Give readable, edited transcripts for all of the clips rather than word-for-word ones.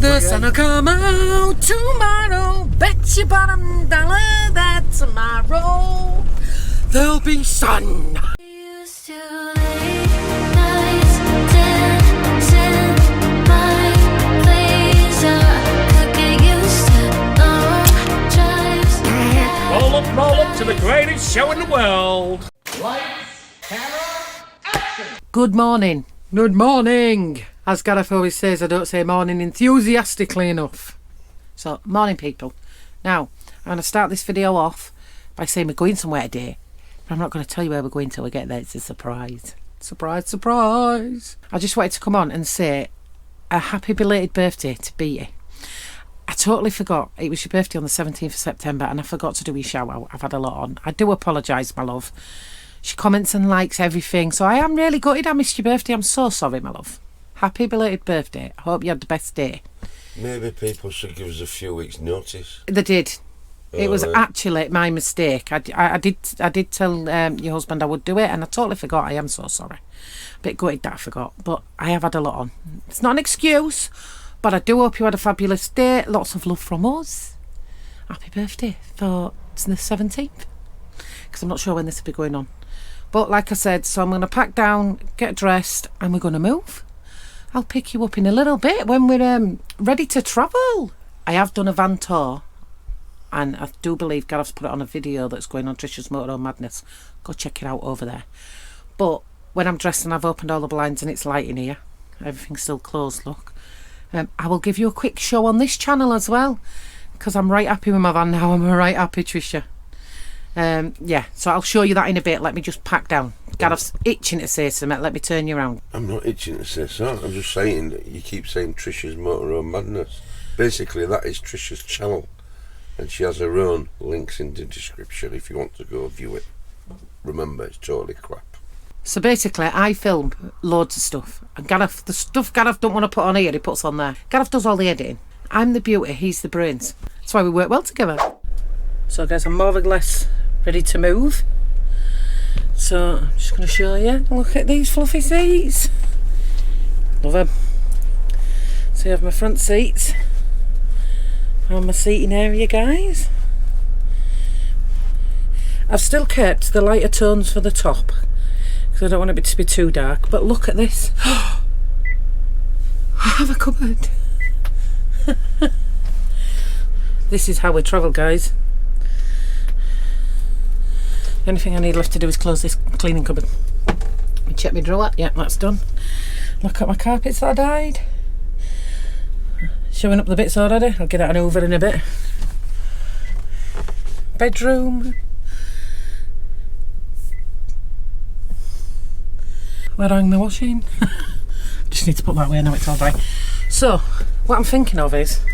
The sun'll come out tomorrow. Bet your bottom dollar that tomorrow there'll be sun. Roll up to the greatest show in the world. Lights, camera, action! Good morning. Good morning. As Gareth always says, I don't say morning enthusiastically enough. So, morning people. Now, I'm going to start this video off by saying we're going somewhere today. But I'm not going to tell you where we're going till we get there. It's a surprise. Surprise, surprise. I just wanted to come on and say a happy belated birthday to Beatty. I totally forgot. It was your birthday on the 17th of September and I forgot to do your shout out. I've had a lot on. I do apologise, my love. She comments and likes everything. So I am really gutted I missed your birthday. I'm so sorry, my love. Happy belated birthday. I hope you had the best day. Maybe people should give us a few weeks' notice. They did. It was actually my mistake. I did tell your husband I would do it and I totally forgot. I am so sorry. A bit gutted that I forgot. But I have had a lot on. It's not an excuse. But I do hope you had a fabulous day. Lots of love from us. Happy birthday for the 17th. Because I'm not sure when this will be going on. But like I said, so I'm going to pack down, get dressed, and we're going to move. I'll pick you up in a little bit when we're ready to travel. I have done a van tour. And I do believe Gareth's put it on a video that's going on Trisha's Motorhome Madness. Go check it out over there. But when I'm dressed and I've opened all the blinds and it's light in here. Everything's still closed, look. I will give you a quick show on this channel as well because I'm right happy with my van now. I'm right happy, Trisha. Yeah, so I'll show you that in a bit. Let me just pack down. Gareth's itching to say something. Let me turn you around. I'm not itching to say so. I'm just saying that you keep saying Trisha's Motorhome Madness. Basically, that is Trisha's channel, and she has her own links in the description if you want to go view it. Remember, it's totally crap. So basically, I film loads of stuff. And Gareth, the stuff Gareth don't want to put on here, he puts on there. Gareth does all the editing. I'm the beauty, he's the brains. That's why we work well together. So guys, I'm more or less ready to move. So I'm just going to show you. Look at these fluffy seats. Love them. So you have my front seats. And my seating area, guys. I've still kept the lighter tones for the top. Because I don't want it to be too dark. But look at this. I have a cupboard. This is how we travel, guys. The only thing I need left to do is close this cleaning cupboard. Let me check my drawer. Yeah, that's done. Look at my carpets that I dyed. Showing up the bits already. I'll get out an Hoover in a bit. Bedroom. Where I hang my washing. Just need to put that away now it's all dry. So, what I'm thinking of is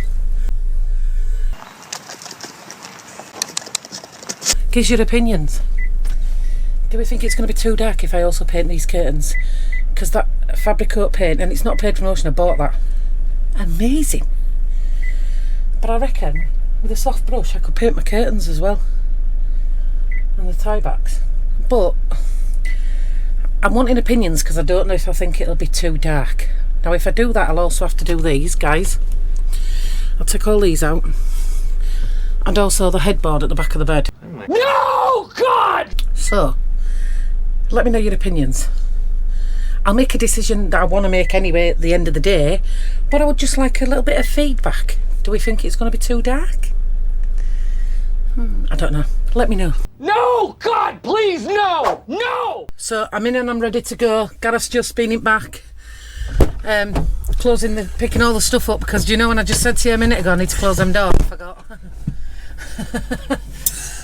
gives your opinions. Do we think it's going to be too dark if I also paint these curtains? Because that fabric coat paint, and it's not paid promotion, I bought that. Amazing. But I reckon with a soft brush I could paint my curtains as well. And the tie backs. But I'm wanting opinions because I don't know if I think it'll be too dark. Now if I do that I'll also have to do these, guys. I'll take all these out. And also the headboard at the back of the bed. No, God! So, let me know your opinions. I'll make a decision that I want to make anyway at the end of the day. But I would just like a little bit of feedback. Do we think it's going to be too dark? I don't know. Let me know. No, God, please, no! No! So I'm in and I'm ready to go. Gareth's just spinning back. Picking all the stuff up because do you know when I just said to you a minute ago I need to close them doors? I forgot.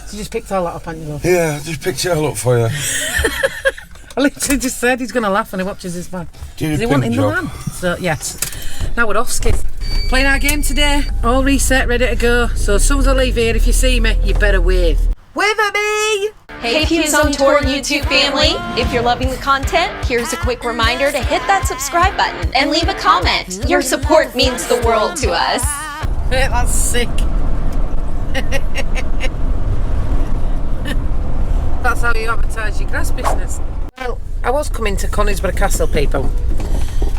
So you just picked all that up, haven't you, love? Yeah, I just picked it all up for you. I literally just said he's going to laugh when he watches his van. Does he want in the van? So yes. Now we're off, skis. Playing our game today. All reset, ready to go. So as soon as I leave here, if you see me, you better wave. Wave at me! Hey Pughs on Tour YouTube family! If you're loving the content, here's a quick reminder to hit that subscribe button and leave a comment. Your support means the world to us. That's sick. That's how you advertise your grass business. Well, I was coming to Conisborough Castle, people.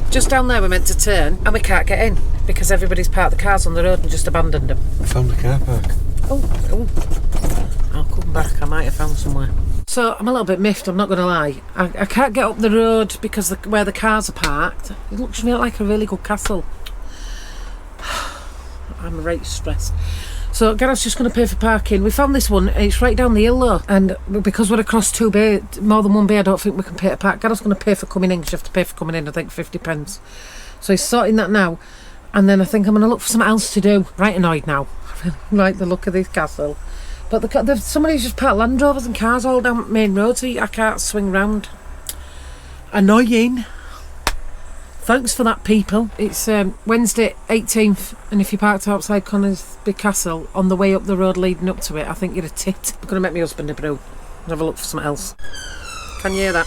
Just down there we're meant to turn and we can't get in. because everybody's parked the cars on the road and just abandoned them. I found a car park. Oh. I'll come back. I might have found somewhere. So I'm a little bit miffed, I'm not going to lie. I can't get up the road because where the cars are parked, it looks really like a really good castle. I'm right stressed. So Gareth's just going to pay for parking. We found this one, it's right down the hill though, and because we're across more than one bay, I don't think we can pay to park. Gareth's going to pay for coming in, because you have to pay for coming in, I think 50 pence. So he's sorting that now, and then I think I'm going to look for something else to do. Right annoyed now. I really like the look of this castle. But somebody's just parked Land Rovers and cars all down main road, so I can't swing round. Annoying. Thanks for that, people. It's Wednesday 18th, and if you parked outside Conisby Castle on the way up the road leading up to it, I think you're a tit. I'm going to make my husband a brew and have a look for something else. Can you hear that?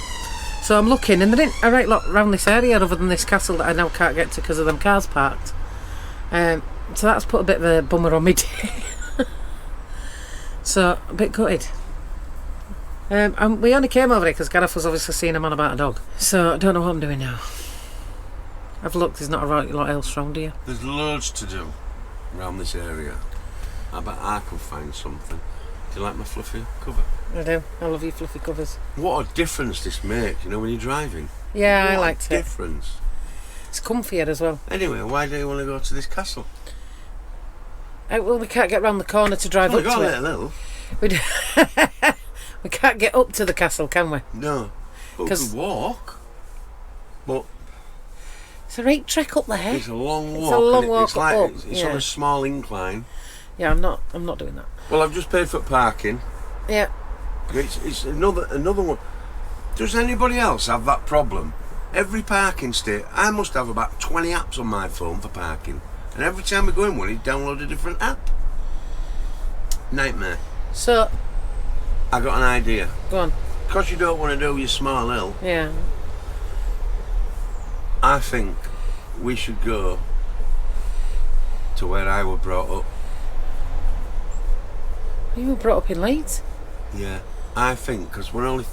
So I'm looking, and there ain't a right lot around this area other than this castle that I now can't get to because of them cars parked. So that's put a bit of a bummer on me day. So, a bit gutted. And we only came over here because Gareth was obviously seeing a man about a dog. So, I don't know what I'm doing now. I've looked, there's not a right lot else round here. There's loads to do around this area. I bet I can find something. Do you like my fluffy cover? I do. I love your fluffy covers. What a difference this makes, you know, when you're driving. Yeah, I liked it. Difference. It's comfier as well. Anyway, why do you want to go to this castle? Well, we can't get round the corner to drive up to it. A little. We can't get up to the castle, can we? No. But we can walk. But it's a right trek up there. it's a long walk. It's a long walk it's like, up. It's on a small incline. Yeah, I'm not doing that. Well, I've just paid for parking. Yeah. It's another one. Does anybody else have that problem? Every parking state, I must have about 20 apps on my phone for parking. And every time we go in one, you download a different app. Nightmare. So, I got an idea. go on. Because you don't want to do your small hill, Yeah. I think we should go to where I was brought up. You were brought up in Leeds. Yeah. I think, because we're only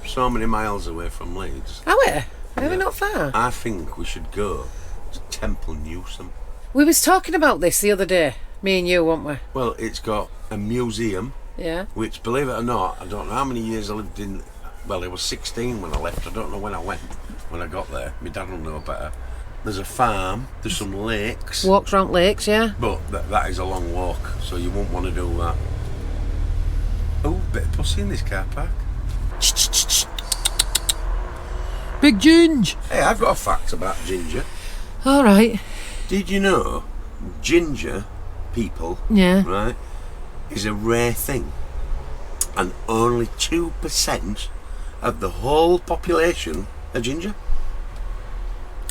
so many miles away from Leeds. Are we? Are we not far? I think we should go to Temple Newsam. We was talking about this the other day, me and you, weren't we? Well, it's got a museum, Yeah. which, believe it or not, I don't know how many years I lived in. Well, I was 16 when I left. I don't know when I went, when I got there. My dad will know better. There's a farm, there's some lakes. Walks round lakes, yeah. But that is a long walk, so you won't want to do that. Oh, bit of pussy in this car park. Big Ginge. Hey, I've got a fact about ginger. All right. Did you know ginger people, Yeah. right, is a rare thing? And only 2% of the whole population are ginger?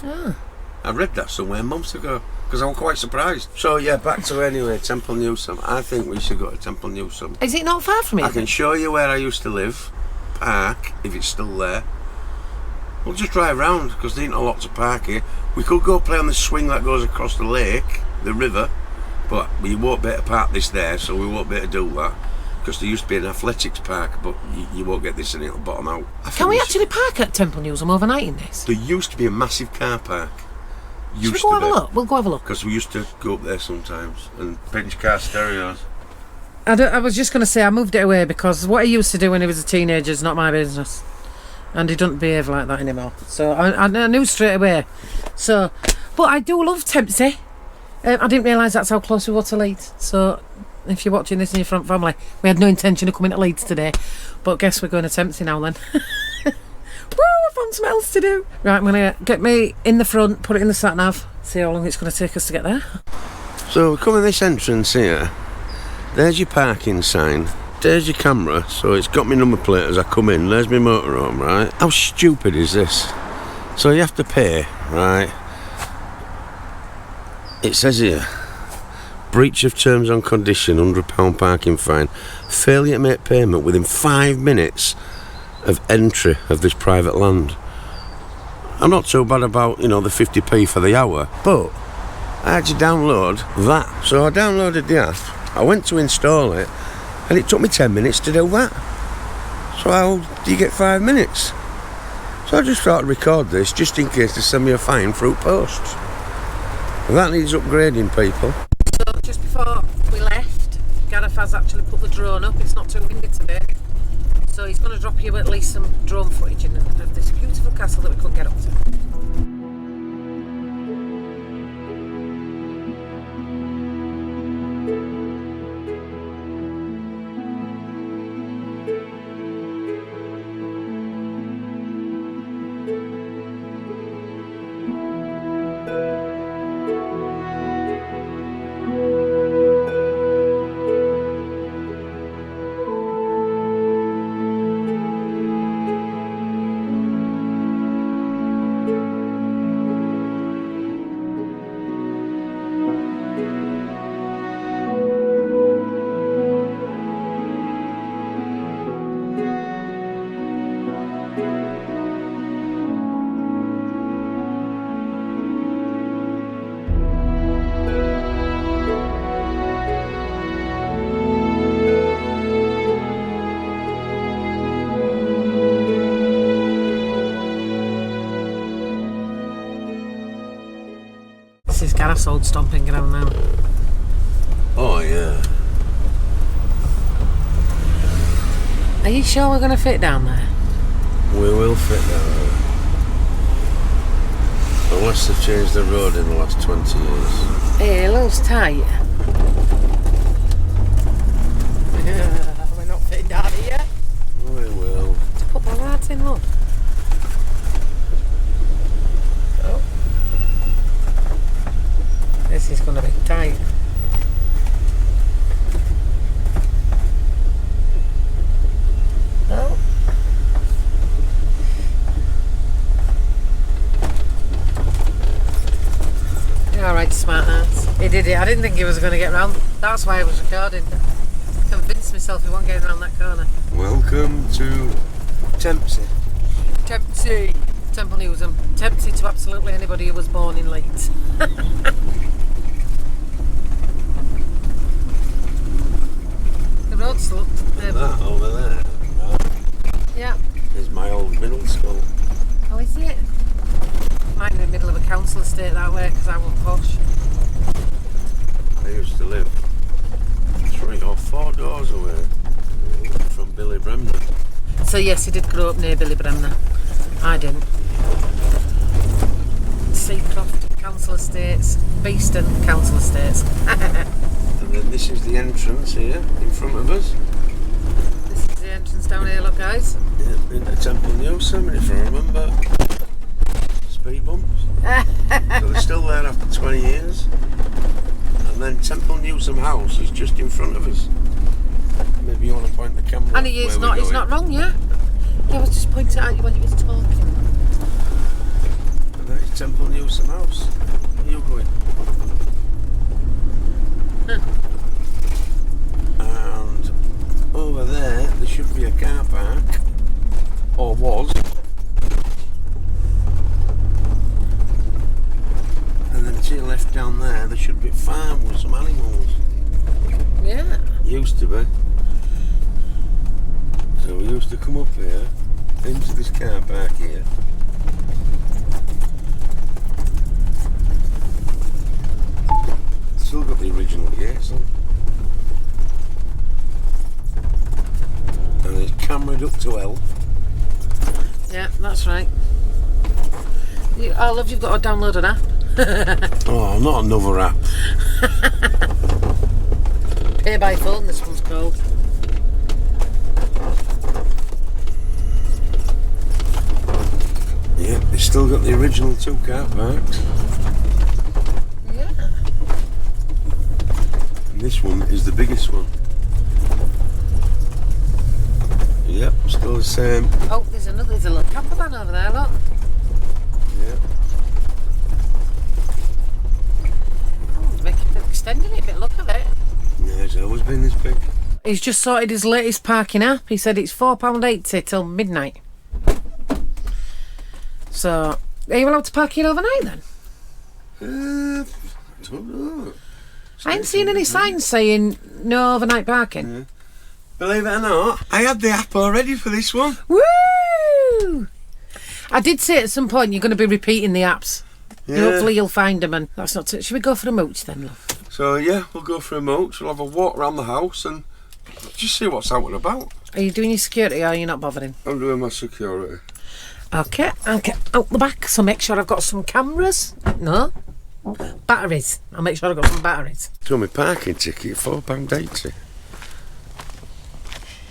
Ah. I read that somewhere months ago because I was quite surprised. So yeah, back to anyway, Temple Newsam. I think we should go to Temple Newsam. Is it not far from I here? can show you where I used to live, park, if it's still there. We'll just drive around because there ain't a lot to park here. We could go play on the swing that goes across the lake, the river, but we won't be able to park this there, so we won't be able to do that because there used to be an athletics park, but you won't get this and it'll bottom out. Can we actually park at Temple Newsam overnight in this? There used to be a massive car park. Should we go have a look? We'll go have a look. Because we used to go up there sometimes and pinch car stereos. I was just going to say I moved it away because what he used to do when he was a teenager is not my business. And he doesn't behave like that anymore. So I knew straight away. So, but I do love Tempsey. I didn't realise that's how close we were to Leeds. So if you're watching this in your front family, we had no intention of coming to Leeds today. But guess we're going to Tempsey now then. Woo, I found something else to do. Right, I'm going to get me in the front, put it in the sat-nav, see how long it's going to take us to get there. So we come in this entrance here. There's your parking sign. There's your camera, so it's got my number plate as I come in. There's my motorhome, right? How stupid is this? So you have to pay, right? It says here, breach of terms and condition, £100 parking fine. Failure to make payment within 5 minutes of entry of this private land. I'm not so bad about, you know, the 50p for the hour, but I had to download that. So I downloaded the app, I went to install it, and it took me 10 minutes to do that. So how do you get 5 minutes? So I just thought I'd record this just in case they send me a fine through post. That needs upgrading, people. So just before we left, Gareth has actually put the drone up. It's not too windy today. So he's going to drop you at least some drone footage of this beautiful castle that we couldn't get up to. This is Gareth's old stomping ground now. Oh, yeah. Are you sure we're going to fit down there? We will fit down there. Unless they've changed the road in the last 20 years. Hey, it looks tight. We're not fitting down here. We will. To put my lads in, look. Oh. This is going to be tight. Oh. You're alright, smart ass. He did it. I didn't think he was going to get round. That's why I was recording. Convinced myself he wasn't getting around that corner. Welcome to Tempsey. Tempsey. Temple Newsam. Tempsey to absolutely anybody who was born in Leeds. The road's still That over there. yeah. Is my old middle school. Oh, is it? Mine in the middle of a council estate that way because I wasn't posh. I used to live 3 or 4 doors away from Billy Bremner. So yes, he did grow up near Billy Bremner. I didn't. Seacroft Council Estates, Beeston Council Estates. And then this is the entrance here in front of us. This is the entrance down here, look guys. Yeah, into Temple Newsam, if I remember. Speed bumps. So they're still there after 20 years. And then Temple Newsam House is just in front of us. Maybe you want to point the camera. And he is not, he's not wrong, yeah? Yeah, I was just pointing at you when he was talking. And that is Temple Newsam House. Where are you going? And over there should be a car park. Or was. And then to your left down there should be a farm with some animals. Yeah. Used to be. So we used to come up here into this car park here. Still got the original gates on. And it's cameraed up to L. Yeah, that's right. I love you've got to download an app. Oh, not another app. Pay by phone, this one's called. Yeah, it's still got the original 2 car parks. Yeah. And this one is the biggest one. Yep, still the same. Oh, there's a little camper van over there, look. Yeah. Oh, they're extending it a bit, look at it. Yeah, it's always been this big. He's just sorted his latest parking app. He said it's £4.80 till midnight. So, are you allowed to park here overnight then? I don't know. I ain't seen any signs saying no overnight parking. Yeah. Believe it or not, I had the app already for this one. Woo! I did say at some point you're going to be repeating the apps. Yeah. Hopefully you'll find them, and that's not. Should we go for a mooch then, love? So yeah, we'll go for a mooch. We'll have a walk around the house and just see what's out and about. Are you doing your security, or are you not bothering? I'm doing my security. Okay, I'll get out the back. So make sure I've got some cameras. No, batteries. I'll make sure I've got some batteries. So my parking ticket, £4.80.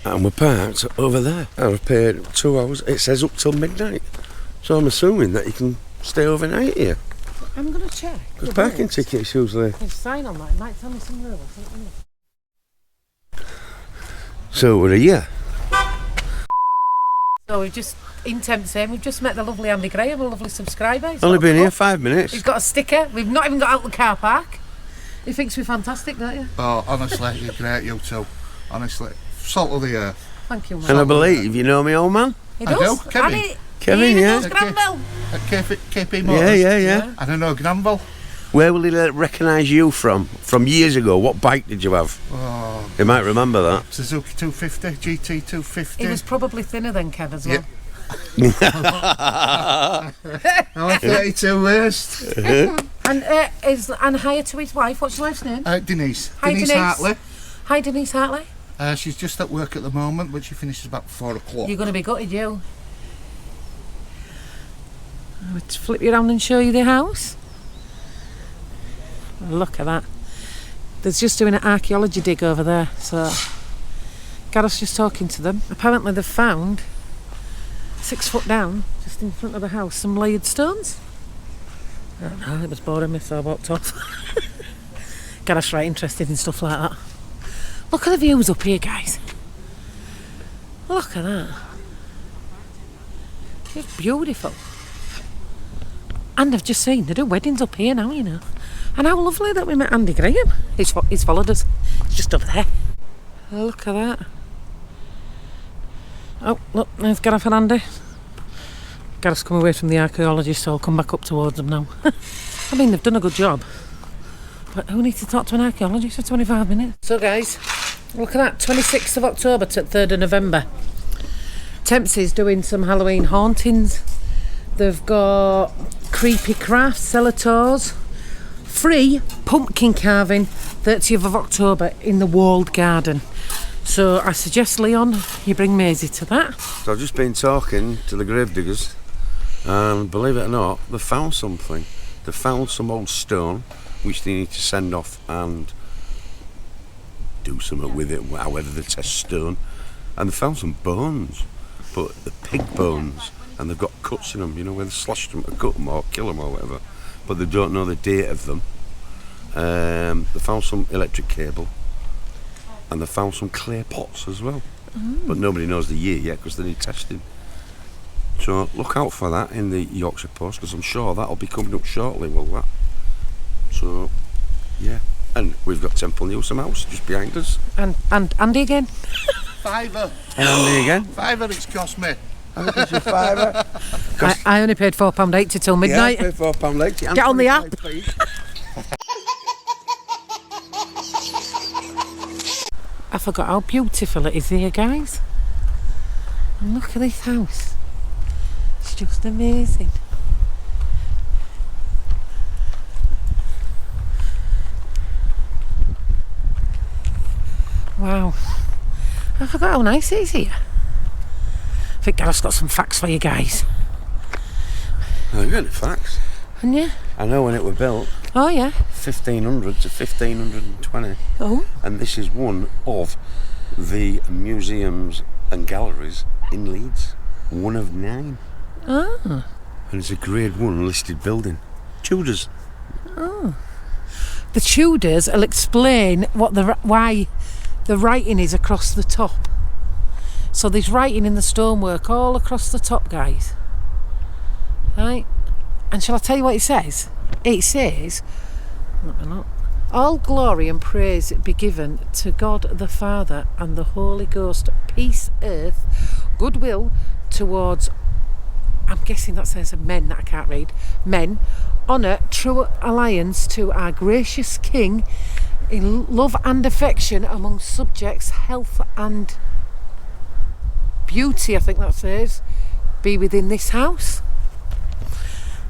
And we're parked over there. And I've paid 2 hours. It says up till midnight. So I'm assuming that you can stay overnight here. I'm going to check. Because parking tickets usually... There's a sign on that. It might tell me some rules. So we're here. So we've just, in Tempsame, we've just met the lovely Andy Graham, a lovely subscriber. He's Only got a been here cup. 5 minutes. He's got a sticker. We've not even got out the car park. He thinks we're fantastic, don't you? Oh, honestly, you're great, you two. Honestly, salt of the earth. Thank you, man. And I believe you know me, old man. He I does. do, Kevin. And Kevin, he yeah. knows Granville. At KP Motors. Yeah. I don't know, Granville. Where will he recognise you from? From years ago, what bike did you have? Oh, He might remember that. Suzuki 250, GT 250. He was probably thinner than Kev as well. I'm 32 worst. And hire to his wife. What's your wife's name? Denise. Hi, Denise Denise. Hartley. Hi, Denise Hartley. She's just at work at the moment, but she finishes about 4 o'clock. You're going to be gutted, you. Let's flip you around and show you the house. Look at that. There's just doing an archaeology dig over there. So, Gareth's just talking to them. Apparently they've found 6 foot down, just in front of the house, some layered stones. I don't know, it was boring me, so I walked off. Gareth's right interested in stuff like that. Look at the views up here, guys. Look at that. It's beautiful. And I've just seen they do weddings up here now, you know. And how lovely that we met Andy Graham. He's followed us. He's just over there. Look at that. Oh, look, there's Gareth and Andy. Gareth's come away from the archaeologist, so I'll come back up towards them now. I mean, they've done a good job. But who needs to talk to an archaeologist for 25 minutes? So, guys, look at that. 26th of October to 3rd of November. Tempsy's doing some Halloween hauntings. They've got creepy crafts, cellar tours, free pumpkin carving, 30th of October in the walled garden. So I suggest, Leon, you bring Maisie to that. So I've just been talking to the gravediggers, and believe it or not, they found something. They found some old stone, which they need to send off and do something with it, however they test stone. And they found some bones, but the pig bones, and they've got cuts in them, you know, where they slashed them to cut them or kill them or whatever. But they don't know the date of them. They found some electric cable, and they found some clay pots as well. But nobody knows the year yet because they need testing. So look out for that in the Yorkshire Post, because I'm sure that'll be coming up shortly, will that? So, yeah. And we've got Temple Newsam House just behind us. And Andy again. Fiver. And Andy again. Fiver it's cost me. I only paid £4.80 till midnight. Yeah, £4.80. Get on the app. I forgot how beautiful it is here, guys. And look at this house. It's just amazing. Wow. I forgot how nice it is here. I think Gareth's got some facts for you guys. I've got any facts. And yeah? I know when it was built, Oh yeah. 1500 to 1520. Oh. And this is one of the museums and galleries in Leeds. One of 9. Ah. And it's a grade 1 listed building. Tudors. The Tudors will explain why the writing is across the top. So there's writing in the stonework all across the top, guys. Right? And shall I tell you what it says? It says, all glory and praise be given to God the Father and the Holy Ghost, peace, earth, goodwill towards, I'm guessing that says men, that I can't read, men, honour, true alliance to our gracious King, in love and affection among subjects, health and beauty, I think that says, be within this house.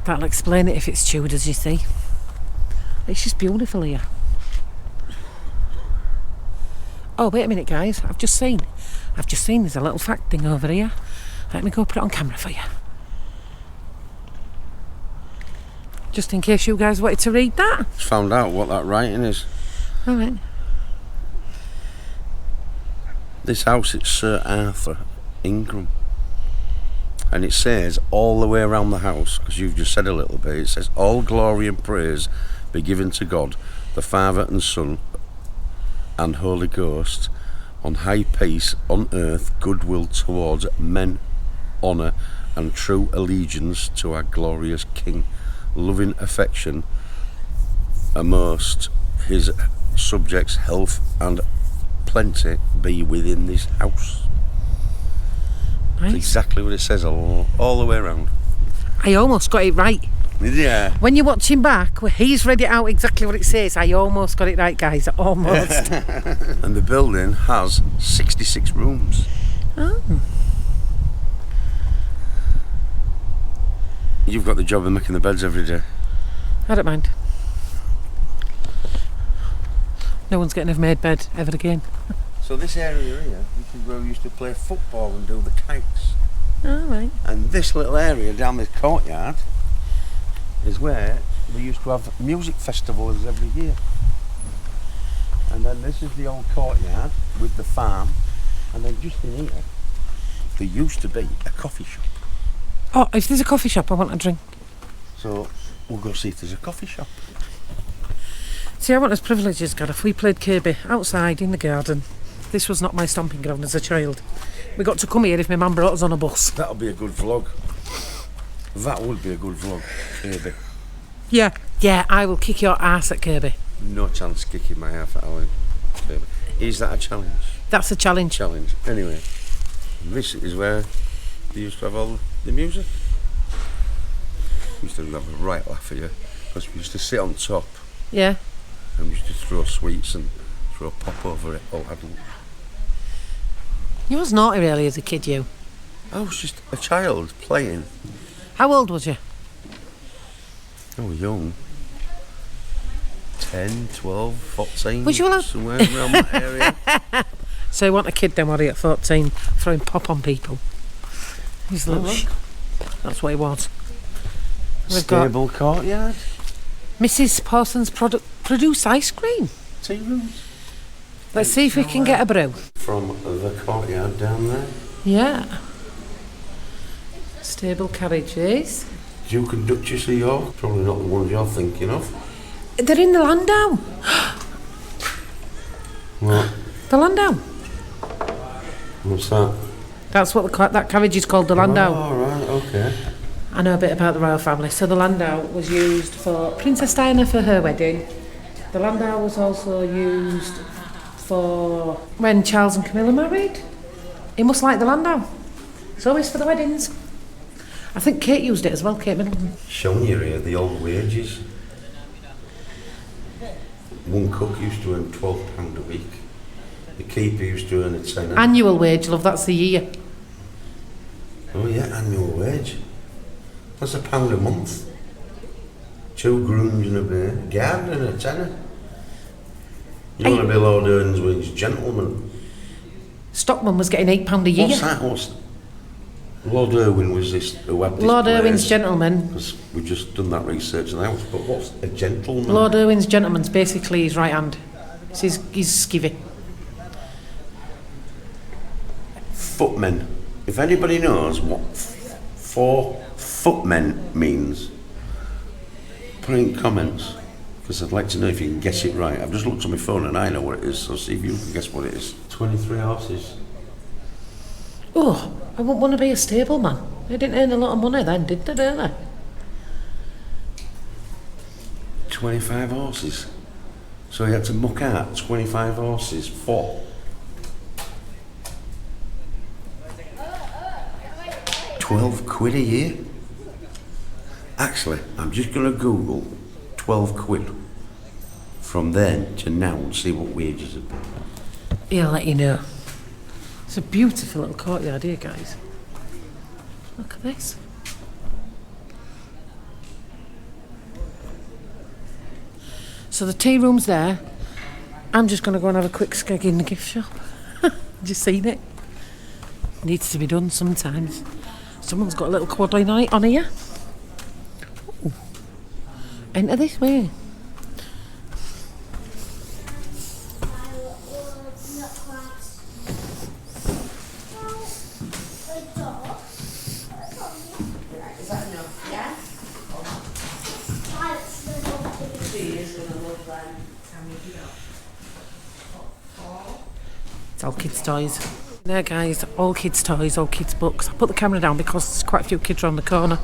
That'll explain it if it's Tudors, you see. It's just beautiful here. Oh, wait a minute, guys. I've just seen there's a little fact thing over here. Let me go put it on camera for you. Just in case you guys wanted to read that. Just found out what that writing is. All right. This house, it's Sir Arthur Ingram. And it says all the way around the house, because you've just said a little bit, it says, all glory and praise be given to God, the Father and Son and Holy Ghost, on high peace on earth, goodwill towards men, honour and true allegiance to our glorious King, loving affection amongst his subjects, health and plenty be within this house. Nice. That's exactly what it says all the way around. I almost got it right. Yeah. When you're watching back, where he's read it out exactly what it says, I almost got it right, guys. Almost. And the building has 66 rooms. Oh. You've got the job of making the beds every day. I don't mind. No one's getting a made bed ever again. So this area here, this is where we used to play football and do the kites. All right. And this little area down this courtyard is where we used to have music festivals every year. And then this is the old courtyard with the farm, and then just in here there used to be a coffee shop. Oh, if there's a coffee shop, I want a drink. So we'll go see if there's a coffee shop. See, I want as privileges, Gareth. We played Kirby outside in the garden. This was not my stomping ground as a child. We got to come here if my mum brought us on a bus. That'll be a good vlog. That would be a good vlog, Kirby. Yeah. Yeah, I will kick your ass at Kirby. No chance kicking my half at Alan. Kirby. Is that a challenge? That's a challenge. Challenge. Anyway, this is where they used to have all the music. We used to have a right laugh at you because we used to sit on top Yeah. and we used to throw sweets and throw pop over it, all adult. You was naughty really as a kid, you. I was just a child playing. How old was you? I was young. 10, 12, 14. Was you allowed- somewhere around that area. So you want a kid then, were you, at 14, throwing pop on people? He's a little That's what he was. We've Stable courtyard. got Mrs. Parsons produce ice cream. Tea rooms. Let's see if we can get a brew. From the courtyard down there. Yeah. Stable carriages. Duke and Duchess of York. Probably not the ones you're thinking of. They're in the Landau. What? The Landau. What's that? That's what that carriage is called, the Landau. Oh, right, okay. I know a bit about the royal family. So the Landau was used for Princess Diana for her wedding. The Landau was also used for when Charles and Camilla married. He must like the Landau. It's always for the weddings. I think Kate used it as well, Kate Middleton. Showing you here the old wages. One cook used to earn £12 a week. The keeper used to earn a tenner. Annual wage, love, that's the year. Oh yeah, annual wage. That's £1 a month. 2 grooms and a beer, a garden and a tenner. You want to be Lord Irnswing's gentleman. Stockman was getting £8 a year. What's that? What's Lord Irwin was this who had this Lord place, Irwin's gentleman. because we've just done that research in the house. But what's a gentleman? Lord Irwin's gentleman's basically his right hand. It's his skivvy. Footmen. If anybody knows what 4 footmen means, put it in comments, because I'd like to know if you can guess it right. I've just looked on my phone and I know what it is, so see if you can guess what it is. 23 horses. Oh, I wouldn't want to be a stableman. They didn't earn a lot of money then, did they, really? 25 horses. So he had to muck out 25 horses for £12 a year. Actually, I'm just going to Google 12 quid from then to now and see what wages have been. He'll let you know. It's a beautiful little courtyard here, guys. Look at this. So the tea room's there. I'm just going to go and have a quick skeg in the gift shop. Just seen it. Needs to be done sometimes. Someone's got a little quad line on here. Ooh. Enter this way. It's all kids' toys. There, guys, all kids' toys, all kids' books. I put the camera down because there's quite a few kids around the corner.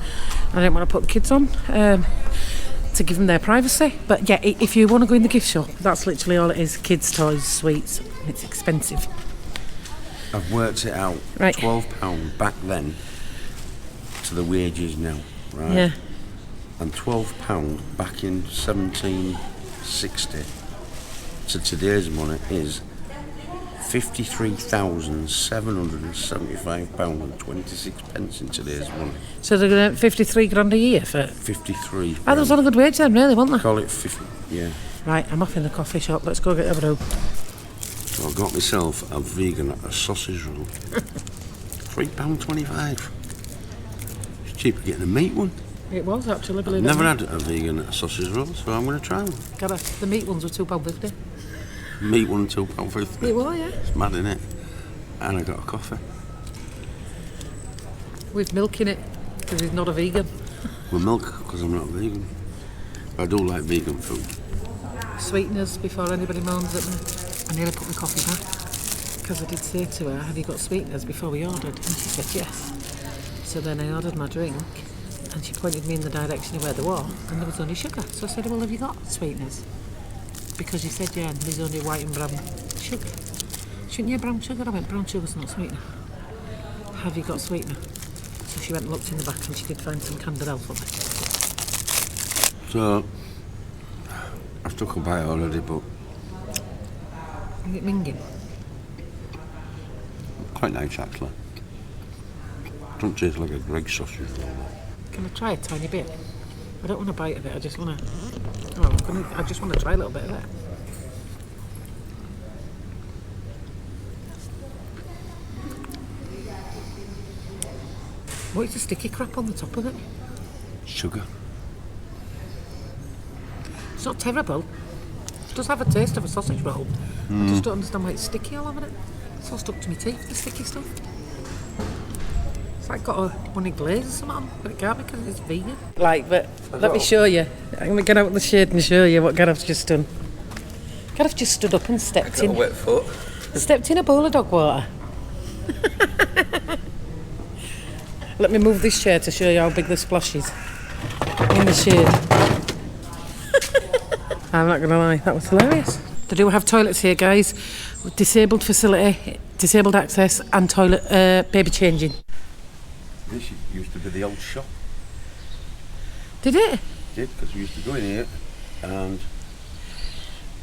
I didn't want to put the kids on to give them their privacy. But yeah, if you want to go in the gift shop, that's literally all it is. Kids' toys, sweets. It's expensive. I've worked it out. Right. £12 back then to the wages now, right? Yeah. And £12 back in 1760 to today's money is £53,775.26 in today's money. So they're going to 53 grand a year for 53. Oh, that was on a good wage then, really, wasn't they? Call it 50, yeah. Right, I'm off in the coffee shop. Let's go get a brew. So I got myself a vegan sausage roll. £3.25. It's cheaper getting a meat one. It was actually, believe I've it or never not. had a vegan sausage roll, so I'm going to try one. The meat ones were £2.50. Meat one £2.50. It was, yeah. It's mad, innit? And I got a coffee. With milk in it, because he's not a vegan. With milk, because I'm not vegan. I do like vegan food. Sweeteners before anybody moans at me. I nearly put my coffee back because I did say to her, have you got sweeteners before we ordered? And she said yes. So then I ordered my drink and she pointed me in the direction of where they were and there was only sugar. So I said, well, have you got sweeteners? Because she said, yeah, and there's only white and brown sugar. Shouldn't you have brown sugar? I went, brown sugar's not sweetener. Have you got sweetener? So she went and looked in the back and she did find some Candidel for me. So, I've took a bite already, but Is it minging? quite nice actually. Don't taste like a Greggs sausage roll. Can I try a tiny bit? I don't want a bite of it, I just want to... I just want to try a little bit of it. What is the sticky crap on the top of it? Sugar. It's not terrible. It does have a taste of a sausage roll. I just don't understand why it's sticky all over it. It's all stuck to my teeth, the sticky stuff. It's like got a honey glaze or something on, but it can't be because it's vegan. Like, but let me show you. I'm going to get out of the shade and show you what Gareth's just done. Gareth just stood up and stepped in. A wet foot. Stepped in a bowl of dog water. Let me move this chair to show you how big the splash is. In the shade. I'm not going to lie, that was hilarious. They do have toilets here, guys. With disabled facility, disabled access and toilet baby changing. This used to be the old shop. Did it? It did, because we used to go in here and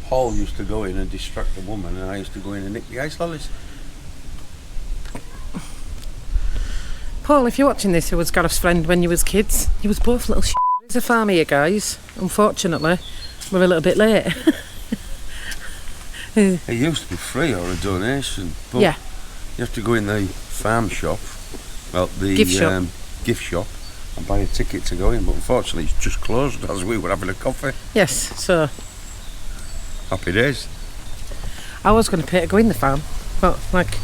Paul used to go in and distract the woman and I used to go in and nick the ice lollies. Paul, if you're watching this, who was Gareth's friend when you was kids, you was both little shit. There's a farm here, guys. Unfortunately, we're a little bit late. It used to be free or a donation, but Yeah. you have to go in the farm shop, well, the Gift shop. gift shop, and buy a ticket to go in. But unfortunately, it's just closed as we were having a coffee. Yes, so Happy days. I was going to pay to go in the farm, but like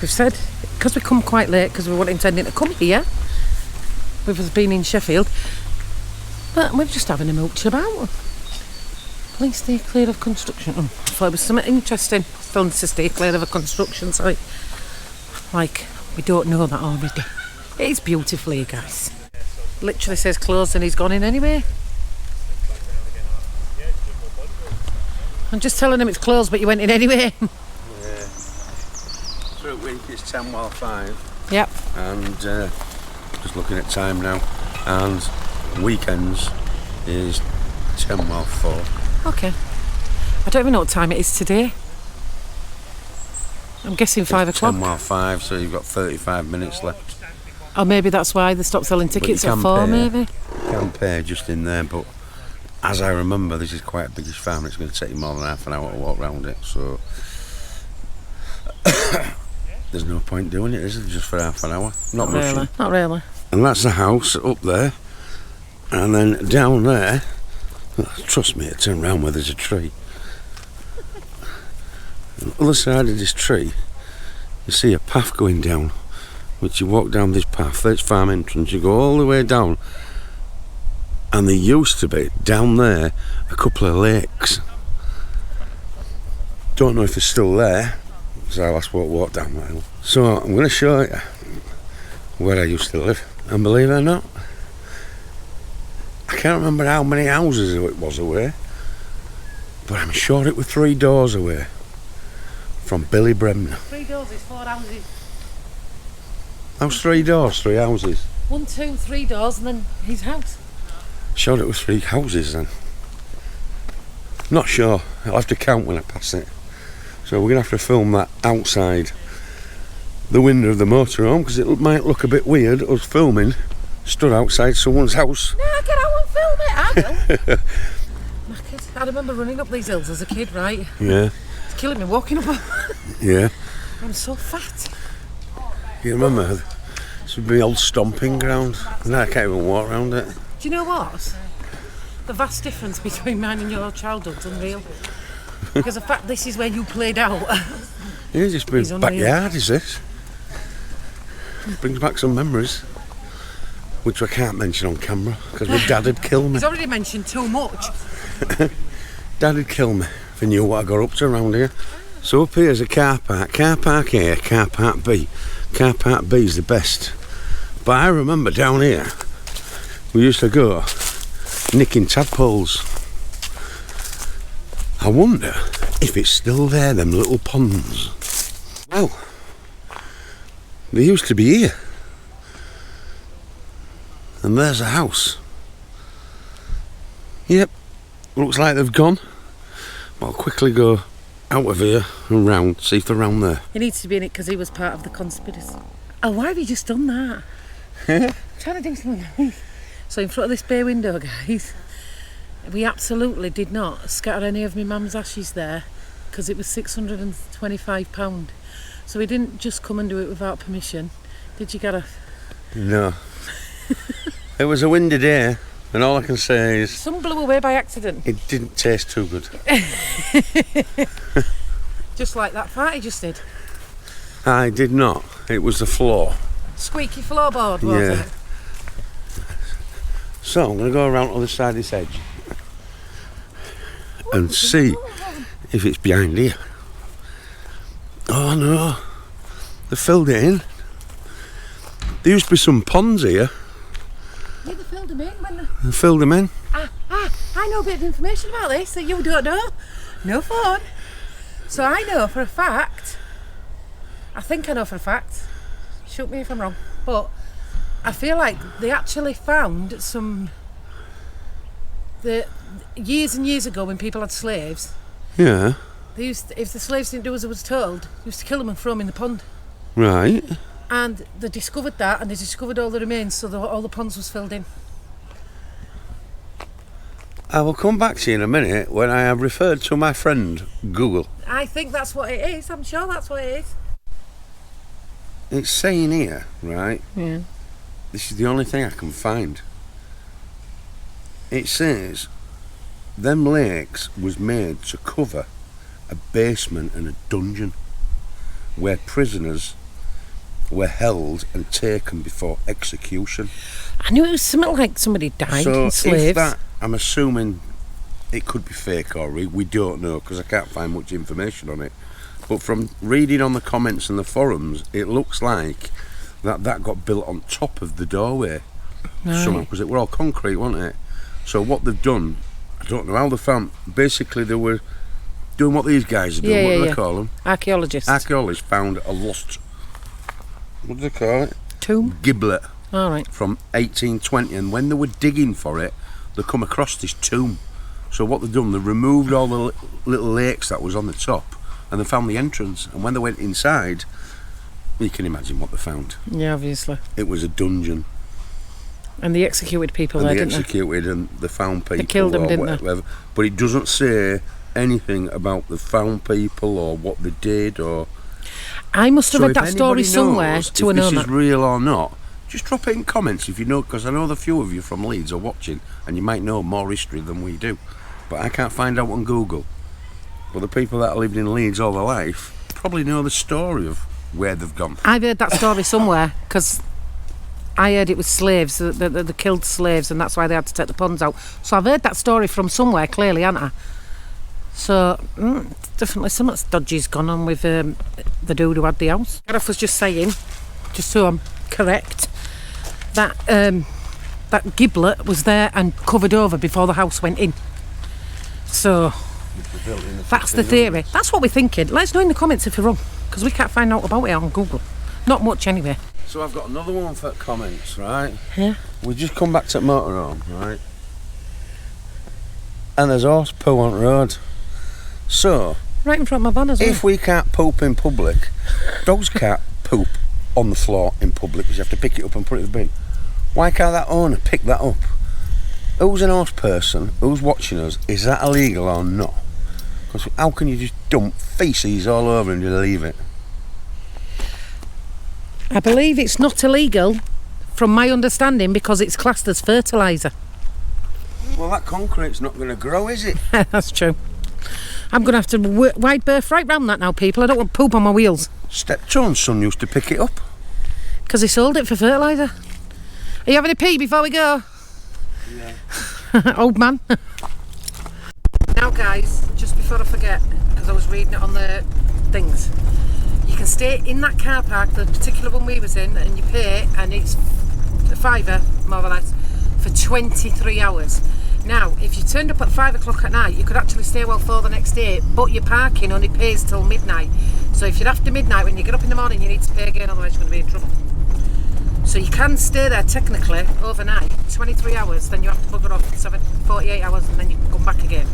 we've said, because we come quite late, because we weren't intending to come here, with us being in Sheffield, but we're just having a mooch about. Please stay clear of construction. I thought it was something interesting. Telling us to stay clear of a construction site. Like, we don't know that already. It is beautiful here, guys. Literally says closed and he's gone in anyway. I'm just telling him it's closed, but you went in anyway. Yeah. Through week it's 5:10. Yep. And just looking at time now, and weekends is 4:10. Okay. I don't even know what time it is today. I'm guessing 5 o'clock. 5:10, so you've got 35 minutes left. Or maybe that's why they stopped selling tickets at 4, maybe. You can pay just in there, but as I remember, this is quite a biggish farm. It's going to take you more than half an hour to walk around it, so there's no point doing it, is there? Just for half an hour. Not much. Really. Not really. And that's the house up there, and then down there, trust me, turn round where there's a tree. On the other side of this tree, you see a path going down, which you walk down this path, there's farm entrance, you go all the way down, and there used to be, down there, a couple of lakes. Don't know if they're still there, because I last walked down there. So I'm going to show you where I used to live, and believe it or not, I can't remember how many houses it was away, but I'm sure it was 3 doors away from Billy Bremner. 3 doors is 4 houses. How's 3 doors, 3 houses? 1, 2, 3 doors, and then his house. Sure it was 3 houses then. Not sure. I'll have to count when I pass it. So we're going to have to film that outside the window of the motorhome, because it might look a bit weird, us filming, stood outside someone's house. No, get out and film it, I will. Knackered. I remember running up these hills as a kid, right? Yeah. It's killing me walking up. Yeah. I'm so fat. You remember? This would be the old stomping ground. Now I can't even walk around it. Do you know what? The vast difference between mine and your childhood's unreal. Because the fact this is where you played out. Yeah, just He's been unreal. backyard, is this? Brings back some memories, which I can't mention on camera, because my dad would kill me. He's already mentioned too much. Dad would kill me if he knew what I got up to around here. So up here's a car park A, car park B. Car park B is the best. But I remember down here, we used to go nicking tadpoles. I wonder if it's still there, them little ponds. Well, they used to be here. And there's a house. Yep, looks like they've gone. But I'll quickly go out of here and round, see if they're round there. He needs to be in it because he was part of the conspiracy. Oh, why have you just done that? I'm trying to do something nice. So in front of this bay window, guys, we absolutely did not scatter any of my mum's ashes there because it was £625. So we didn't just come and do it without permission. Did you, Gareth? No. It was a windy day, and all I can say is Some blew away by accident. it didn't taste too good. Just like that fart he just did. I did not. It was the floor. Squeaky floorboard, was Yeah. it? So I'm going to go around on the side of this edge and see if it's behind here. Oh no, they filled it in. There used to be some ponds here. Yeah, they filled him in when They filled them in. I know a bit of information about this that you don't know. No fun. So I know for a fact, I think I know for a fact, shoot me if I'm wrong, but I feel like they actually found some, years and years ago when people had slaves, Yeah, they used to, if the slaves didn't do as they was told, they used to kill them and throw them in the pond. right. And they discovered that, and they discovered all the remains, so all the ponds was filled in. I will come back to you in a minute when I have referred to my friend Google. I think that's what it is. I'm sure that's what it is. It's saying here, right? Yeah. This is the only thing I can find. It says them lakes was made to cover a basement and a dungeon where prisoners were held and taken before execution. I knew it was something like somebody died So in slaves. if that, I'm assuming it could be fake or we don't know because I can't find much information on it. But from reading on the comments and the forums, it looks like that got built on top of the doorway somehow, because it were all concrete, wasn't it? So what they've done, I don't know how they found. Basically, they were doing what these guys are doing. What do they call them? Archaeologists. Archaeologists found a lost, what do they call it? Tomb. Giblet All right. from 1820, and when they were digging for it, they come across this tomb. So what they've done, they removed all the little lakes that was on the top, and they found the entrance. And when they went inside, you can imagine what they found. Yeah, obviously. It was a dungeon. And they executed people and there, they didn't they? executed and they found people. killed them, or didn't they? whatever. But it doesn't say anything about the found people or what they did or. I must have So read if that story anybody somewhere knows to if know this that. is real or not, just drop it in comments if you know, because I know the few of you from Leeds are watching and you might know more history than we do. But I can't find out on Google. But the people that lived in Leeds all their life probably know the story of where they've gone. I've heard that story somewhere because I heard it was slaves, they killed slaves, and that's why they had to take the ponds out. So I've heard that story from somewhere, clearly, haven't I? So, definitely something dodgy's gone on with the dude who had the house. Gareth was just saying, just so I'm correct, that that giblet was there and covered over before the house went in. So, that's the theory. That's what we're thinking. Let us know in the comments if you're wrong, because we can't find out about it on Google. Not much anyway. So I've got another one for comments, right? Yeah. We just come back to motorhome, right? And there's horse poo on the road. So, Right in front of my van as well. if we can't poop in public, dogs can't poop on the floor in public because you have to pick it up and put it in the bin. Why can't that owner pick that up? Who's an horse person? Who's watching us? Is that illegal or not? Because how can you just dump feces all over and you leave it? I believe it's not illegal, from my understanding, because it's classed as fertiliser. Well, that concrete's not going to grow, is it? That's true. I'm going to have to wide berth right round that now, people. I don't want poop on my wheels. Steptone's son used to pick it up. Because he sold it for fertiliser. Are you having a pee before we go? Yeah. Old man. Now, guys, just before I forget, because I was reading it on the things, you can stay in that car park, the particular one we was in, and you pay, and it's a fiver, more or less, for 23 hours. Now, if you turned up at 5 o'clock at night, you could actually stay well for the next day, but your parking only pays till midnight. So if you're after midnight, when you get up in the morning, you need to pay again, otherwise you're going to be in trouble. So you can stay there technically overnight, 23 hours, then you have to bugger off 48 hours, and then you can come back again.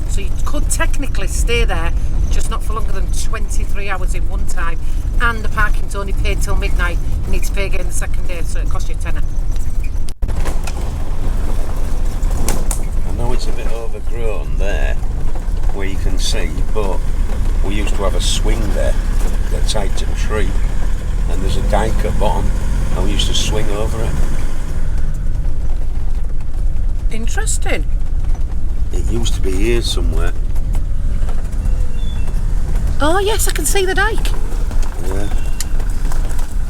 So you could technically stay there, just not for longer than 23 hours in one time, and the parking's only paid till midnight. You need to pay again the second day, so it costs you £10. I know it's a bit overgrown there, where you can see, but we used to have a swing there that tied to the tree, and there's a dyke at bottom, and we used to swing over it. Interesting. It used to be here somewhere. Oh yes, I can see the dike. Yeah.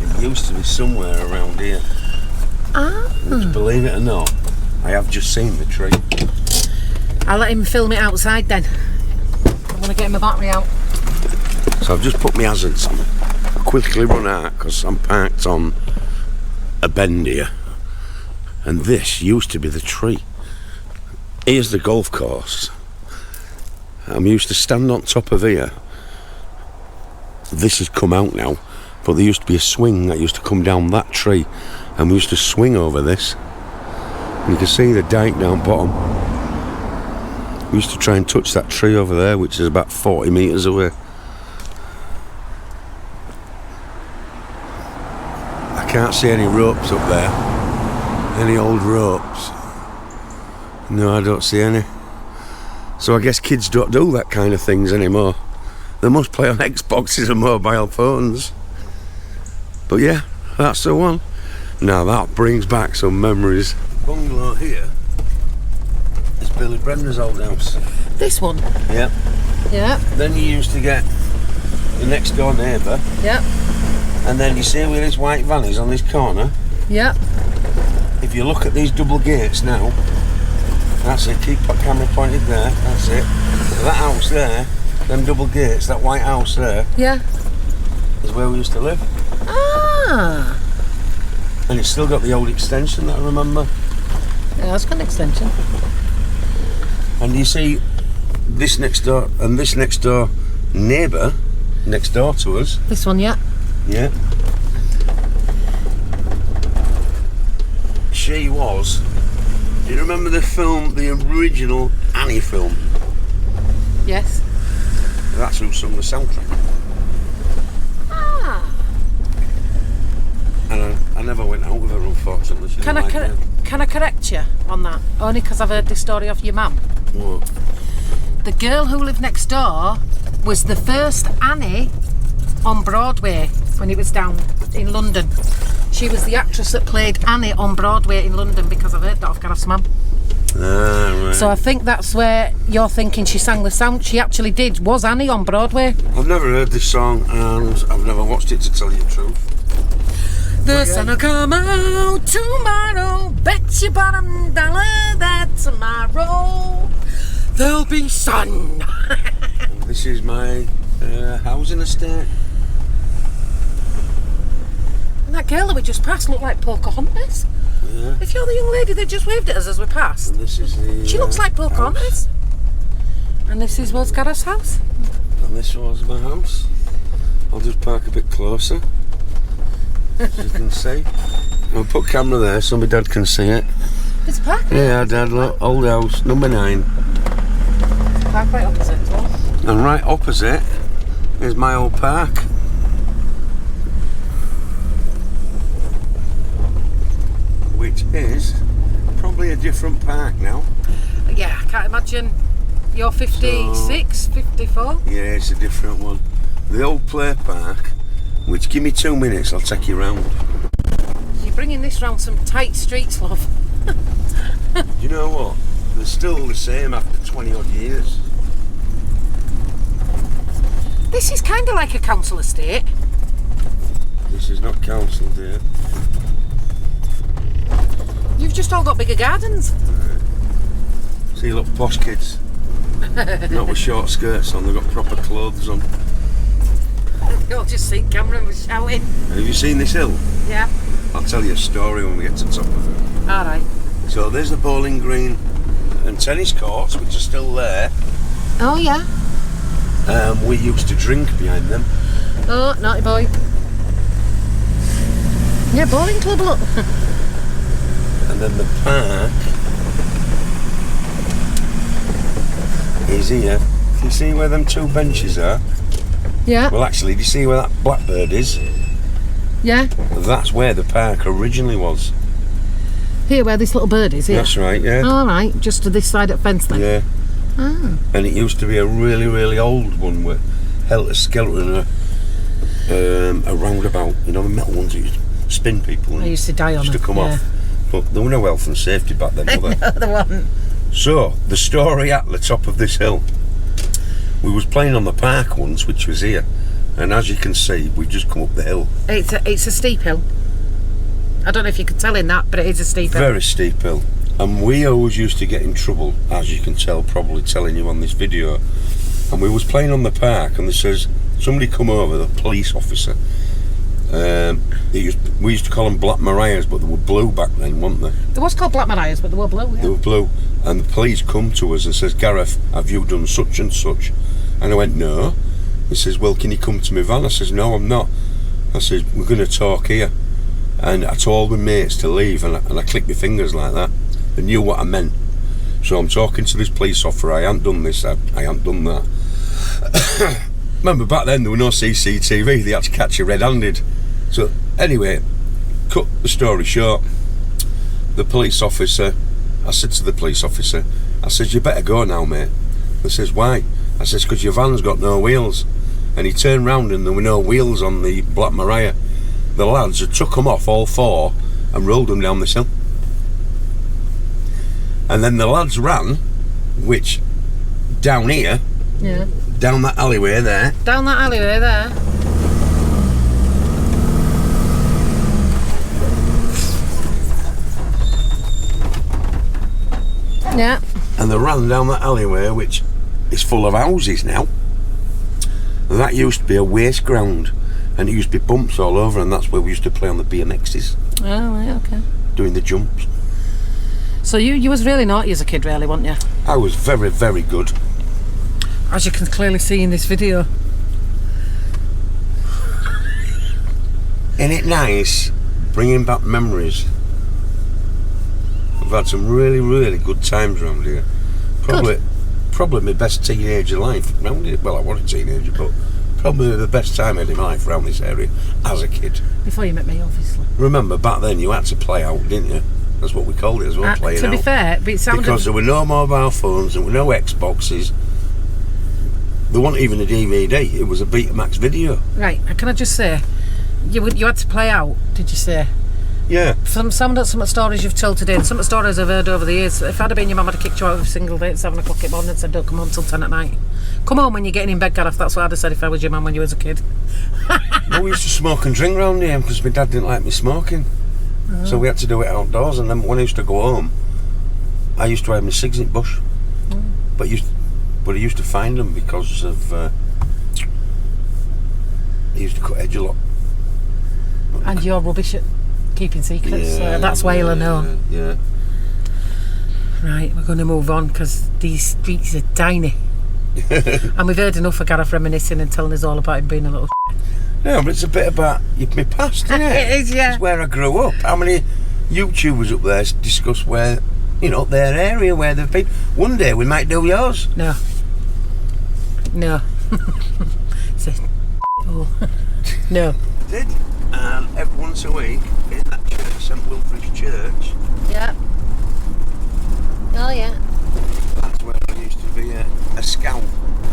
It used to be somewhere around here. Which, believe it or not, I have just seen the tree. I'll let him film it outside then. I'm going to get my battery out. So I've just put my hazards on. I quickly run out because I'm parked on a bend here. And this used to be the tree. Here's the golf course. I'm used to stand on top of here. This has come out now, but there used to be a swing that used to come down that tree, and we used to swing over this. And you can see the dike down bottom. We used to try and touch that tree over there, which is about 40 metres away. I can't see any ropes up there. Any old ropes. No, I don't see any. So I guess kids don't do that kind of things anymore. They must play on Xboxes and mobile phones. But yeah, that's the one. Now that brings back some memories. Bungalow here is Billy Brenner's old house. This one? Yeah. Yeah. Then you used to get the next door neighbour. Yeah. And then you see where his white van is on this corner. Yeah. If you look at these double gates now, that's it, keep that camera pointed there, that's it. That house there, them double gates, that white house there, Yeah. is where we used to live. Ah. And it's still got the old extension that I remember. Yeah, that's got an extension. And you see this next door and this next door neighbour next door to us. This one, yeah. Yeah. She was. Do you remember the film, the original Annie film? Yes. That's who sung the soundtrack. Ah. And I never went out with her, unfortunately. She Can didn't I like me. Can I correct you on that? Only because I've heard this story off your mum. What? The girl who lived next door was the first Annie on Broadway when it was down in London. She was the actress that played Annie on Broadway in London, because I've heard that off Gareth's mum. Ah, right. So I think that's where you're thinking she sang the song. She actually was Annie on Broadway. I've never heard this song and I've never watched it, to tell you the truth. The sun'll come out tomorrow, bet your bottom dollar that tomorrow there'll be sun. This is my housing estate. And that girl that we just passed looked like Pocahontas. Yeah. If you're the young lady that just waved at us as we passed, And this is the. she looks like Pocahontas. house. And this was Gareth's house. And this was my house. I'll just park a bit closer, as you can see. I'll put camera there so my dad can see it. It's a park. Yeah, Dad, look, old house, number 9. Park right opposite as well. And right opposite is my old park. Which is probably a different park now. Yeah, I can't imagine. You're 56, 54. Yeah, it's a different one. The old play park, which, give me 2 minutes, I'll take you round. You're bringing this round some tight streets, love. You know what? They're still the same after 20 odd years. This is kind of like a council estate. This is not council, dear. You've just all got bigger gardens. See, look, posh kids. Not with short skirts on, they've got proper clothes on. You'll just see Cameron was shouting. Have you seen this hill? Yeah. I'll tell you a story when we get to the top of it. All right. So there's the bowling green and tennis courts, which are still there. Oh, yeah. We used to drink behind them. Oh, naughty boy. Yeah, bowling club, look. And then the park is here. Can you see where them 2 benches are? Yeah. Well, actually, do you see where that blackbird is? Yeah. That's where the park originally was. Here, where this little bird is, here. That's right, yeah. All right, just to this side of the fence then. Yeah. Ah. And it used to be a really, really old one with helter-skelter and a roundabout. You know, the metal ones that used to spin people. I used to die on used to them, come yeah. off. But there were no health and safety back then, were there? No, there wasn't. So, the story at the top of this hill. We was playing on the park once, which was here. And as you can see, we've just come up the hill. It's a steep hill. I don't know if you could tell in that, but it is a steep hill. Very steep hill. And we always used to get in trouble, as you can tell, probably telling you on this video. And we was playing on the park, and there says, somebody come over, the police officer. We used to call them Black Mariahs, but they were blue back then, weren't they? There was called Black Mariahs, but they were blue, yeah. They were blue. And the police come to us and says, Gareth, have you done such and such? And I went, no. He says, well, can you come to my van? I says, no, I'm not. I says, we're going to talk here. And I told my mates to leave, and I clicked my fingers like that. They knew what I meant. So I'm talking to this police officer, I ain't done this, I ain't done that. Remember, back then there were no CCTV, they had to catch you red-handed. So, anyway, cut the story short. The police officer, I said to the police officer, I said, you better go now, mate. He says, why? I says, because your van's got no wheels. And he turned round and there were no wheels on the Black Mariah. The lads had took them off, all 4, and rolled them down this hill. And then the lads ran, which, down here, Yeah. down that alleyway there, Down that alleyway there. Yeah. and they ran down that alleyway, which is full of houses now. And that used to be a waste ground, and it used to be bumps all over, and that's where we used to play on the BMXs, Oh, right, okay. doing the jumps. So you was really naughty as a kid, really, weren't you? I was very, very good. As you can clearly see in this video. Isn't it nice bringing back memories? I've had some really, really good times around here. Probably my best teenager life around here. Well, I was a teenager, but probably the best time I had in my life around this area as a kid. Before you met me, obviously. Remember, back then you had to play out, didn't you? That's what we called it as well, playing To be out. fair, but it sounded... Because there were no mobile phones, there were no Xboxes. There wasn't even a DVD. It was a Betamax video. Right, can I just say, you had to play out, did you say? Yeah. Some stories you've told today, and some stories I've heard over the years. If I'd have been your mum, I'd have kicked you out every single day at 7 o'clock in the morning and said, don't come home till 10 at night. Come home when you're getting in bed, Gareth. That's what I'd have said if I was your mum when you was a kid. Well, we used to smoke and drink round here because my dad didn't like me smoking. So we had to do it outdoors, and then when I used to go home, I used to have my cigs in the bush. But I used to find them because of... I used to cut edge a lot. And you're rubbish at keeping secrets. That's why you'll know. Yeah. Right, we're going to move on because these streets are tiny. And we've heard enough of Gareth reminiscing and telling us all about him being a little No, but it's a bit about my past, isn't it? It is, yeah. It's where I grew up. How many YouTubers up there discuss where, their area, where they've been? One day we might do yours. No. It's a no. Did. And every once a week in that church, St Wilfreds Church, Yeah. Oh, yeah. that's where I used to be a scout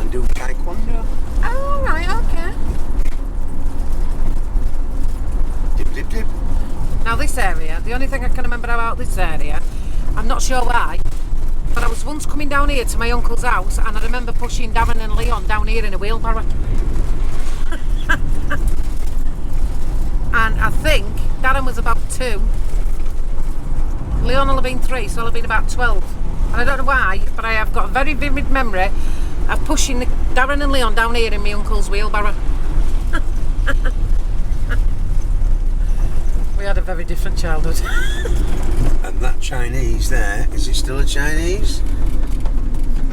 and do taekwondo. Oh, right, okay. Dip, dip, dip. Now this area, the only thing I can remember about this area, I'm not sure why, but I was once coming down here to my uncle's house and I remember pushing Darren and Leon down here in a wheelbarrow. And I think Darren was about 2. Leon will have been 3, so I'll have been about 12. And I don't know why, but I have got a very vivid memory of pushing Darren and Leon down here in my uncle's wheelbarrow. We had a very different childhood. And that Chinese there, is it still a Chinese?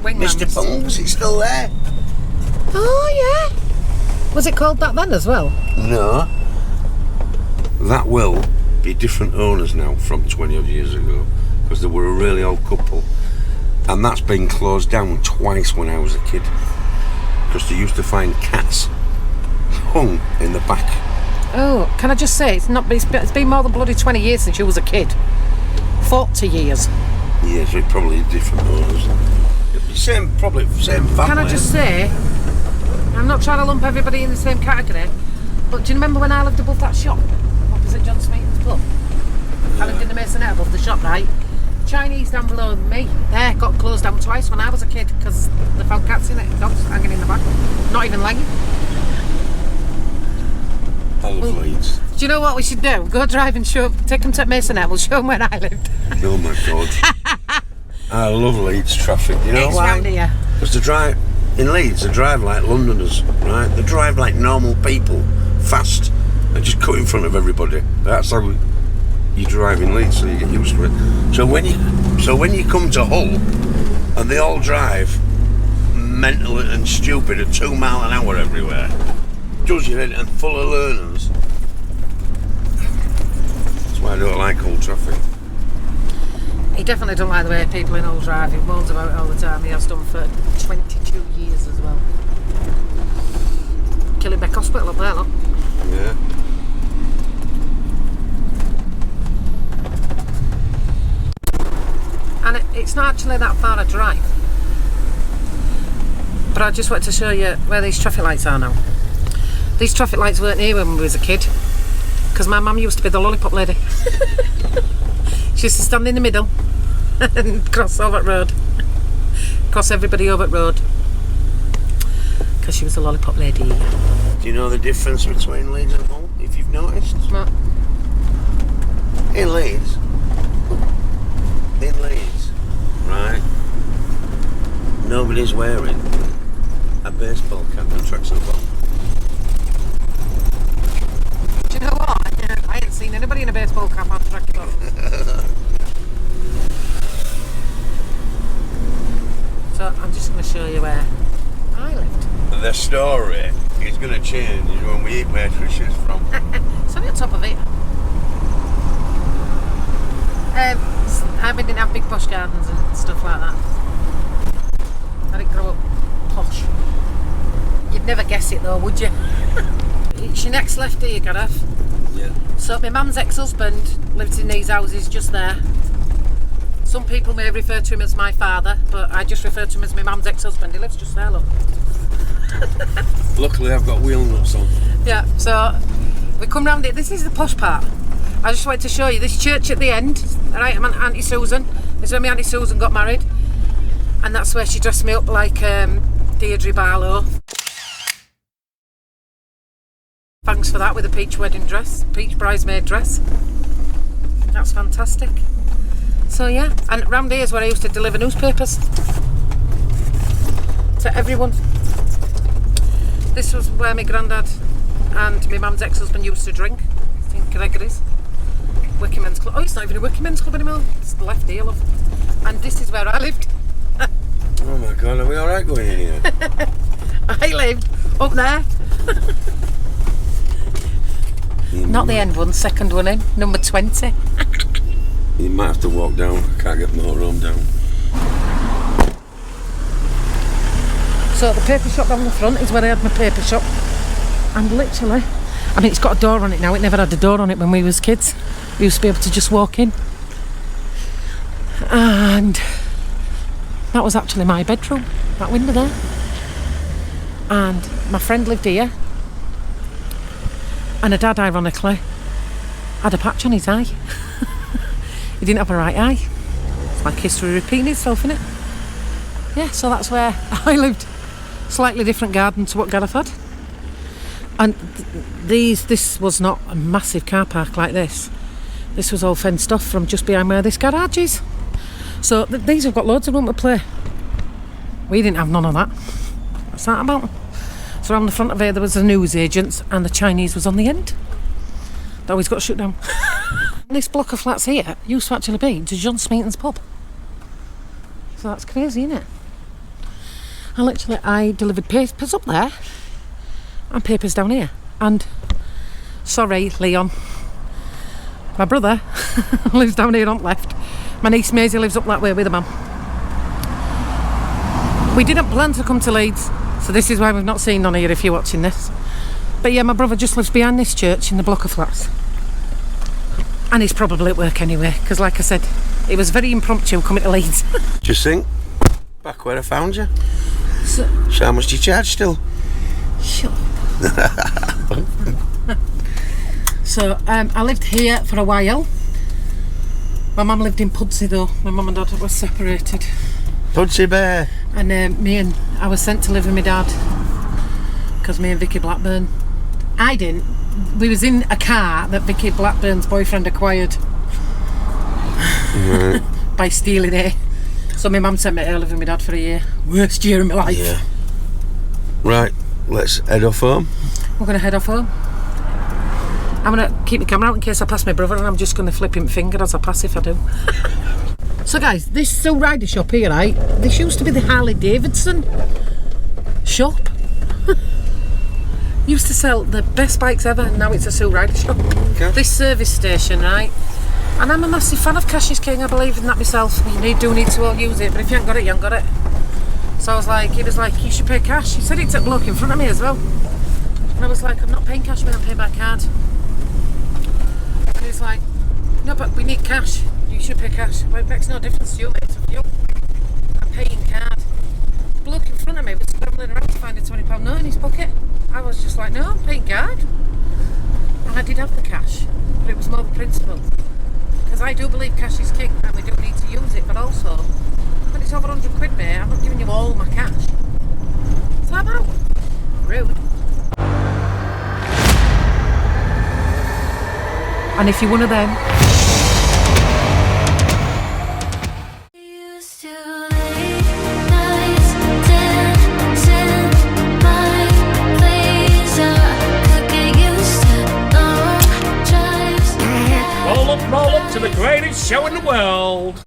Wingman's. Mr. Pughs, it's still there. Oh, yeah. Was it called that then as well? No. That will be different owners now from 20 odd years ago, because they were a really old couple, and that's been closed down twice when I was a kid, because they used to find cats hung in the back. Oh, can I just say, it's been more than bloody 20 years since you was a kid. 40 years. Yeah, so it's probably different owners. Probably same family. Can I just say, I'm not trying to lump everybody in the same category, but do you remember when I lived above that shop? Opposite John Smeaton's pub? I lived in the Masonette above the shop, right? Chinese down below me, there, got closed down twice when I was a kid because they found cats in it, dogs hanging in the back. Not even legging. I love Leeds. Do you know what we should do? Go drive and take them to Masonette, we'll show them where I lived. Oh my God. I love Leeds traffic. You know It's why? round here. Because in Leeds, they drive like Londoners, right? They drive like normal people, fast, and just cut in front of everybody. That's how you drive in Leeds, so you get used to it. So when you come to Hull, and they all drive mental and stupid at 2 mile an hour everywhere, does your head and full of learners. That's why I don't like Hull traffic. He definitely don't like the way people in Hull drive. He moans about it all the time. He has done for 22 years as well. Killingbeck Hospital up there, look. Yeah. And it's not actually that far a drive. But I just wanted to show you where these traffic lights are now. These traffic lights weren't here when we was a kid, because my mum used to be the lollipop lady. She used to stand in the middle and cross Overt Road. Cross everybody Overt Road. Because she was a lollipop lady. Do you know the difference between Leeds and Hull, if you've noticed? What? In Leeds, right, nobody's wearing a baseball cap and tracksuit bottom. Do you know what? I ain't seen anybody in a baseball cap on track bottom. So I'm just going to show you where I lived. The story is going to change when we eat where Trisha's from. It's only on top of it. I didn't have big posh gardens and stuff like that. I didn't grow up posh. You'd never guess it though, would you? It's your next left here, Gareth. Yeah. So my mum's ex-husband lived in these houses just there. Some people may refer to him as my father, but I just refer to him as my mum's ex-husband. He lives just there, look. Luckily, I've got wheel nuts on. Yeah, so we come round it. This is the posh part. I just wanted to show you this church at the end. Right, I'm Auntie Susan. This is where my Auntie Susan got married. And that's where she dressed me up like Deirdre Barlow. Thanks for that, with a peach wedding dress, peach bridesmaid dress. That's fantastic. So yeah, and round here is where I used to deliver newspapers to everyone. This was where my granddad and my mum's ex-husband used to drink. St Gregory's. Wicker Men's Club. Oh, it's not even a Wicker Men's Club anymore. It's left here, love. And this is where I lived. Oh my God, are we alright going in here? I lived up there. Not the end one, second one in, number 20. You might have to walk down. I can't get the motorhome down. So the paper shop down the front is where I had my paper shop. And literally, I mean, it's got a door on it now. It never had a door on it when we was kids. We used to be able to just walk in. And that was actually my bedroom, that window there. And my friend lived here. And her dad, ironically, had a patch on his eye. He didn't have a right eye. It's like history repeating itself, innit? Yeah, so that's where I lived. Slightly different garden to what Gareth had. And this was not a massive car park like this. This was all fenced off from just behind where this garage is. So these have got loads of room to play. We didn't have none of that. What's that about? So around the front of here there was the news agents and the Chinese was on the end. That always got shut down. This block of flats here used to actually be to John Smeaton's pub. So that's crazy, isn't it? I delivered papers up there and papers down here. And sorry, Leon, my brother lives down here on the left. My niece Maisie lives up that way with her mum. We didn't plan to come to Leeds, so this is why we've not seen none here if you're watching this. But yeah, my brother just lives behind this church in the block of flats. And he's probably at work anyway, because like I said, it was very impromptu coming to Leeds. Just think, back where I found you. So how much do you charge still? Shut up. So I lived here for a while. My mum lived in Pughs though. My mum and dad were separated. Pudsey Bear. And I was sent to live with my dad because me and Vicky Blackburn. I didn't. We was in a car that Vicky Blackburn's boyfriend acquired by stealing it. So my mum sent me to live with my dad for a year. Worst year of my life. Yeah. Right, let's head off home. We're going to head off home. I'm going to keep my camera out in case I pass my brother, and I'm just going to flip him finger as I pass if I do. So guys, this Sue Rider shop here, right? This used to be the Harley Davidson shop. Used to sell the best bikes ever, and now it's a Sue Rider shop. Okay. This service station, right? And I'm a massive fan of Cash is King. I believe in that myself. You do need to all use it, but if you haven't got it, you haven't got it. So I was like, he was like, you should pay cash. He said it to a bloke in front of me as well. And I was like, I'm not paying cash, man, I'm paying by card. And he's like, no, but we need cash. You should pay cash. Well, it makes no difference to you, mate. It's up to you. I'm paying card. The bloke in front of me was scrambling around to find a £20 note in his pocket. I was just like, no, I'm paying card. And I did have the cash, but it was more the principle. Because I do believe cash is king, and we do need to use it, but also, when it's over 100 quid, mate, I'm not giving you all my cash. So I'm out. Rude. And if you're one of them, Roll up to the greatest show in the world.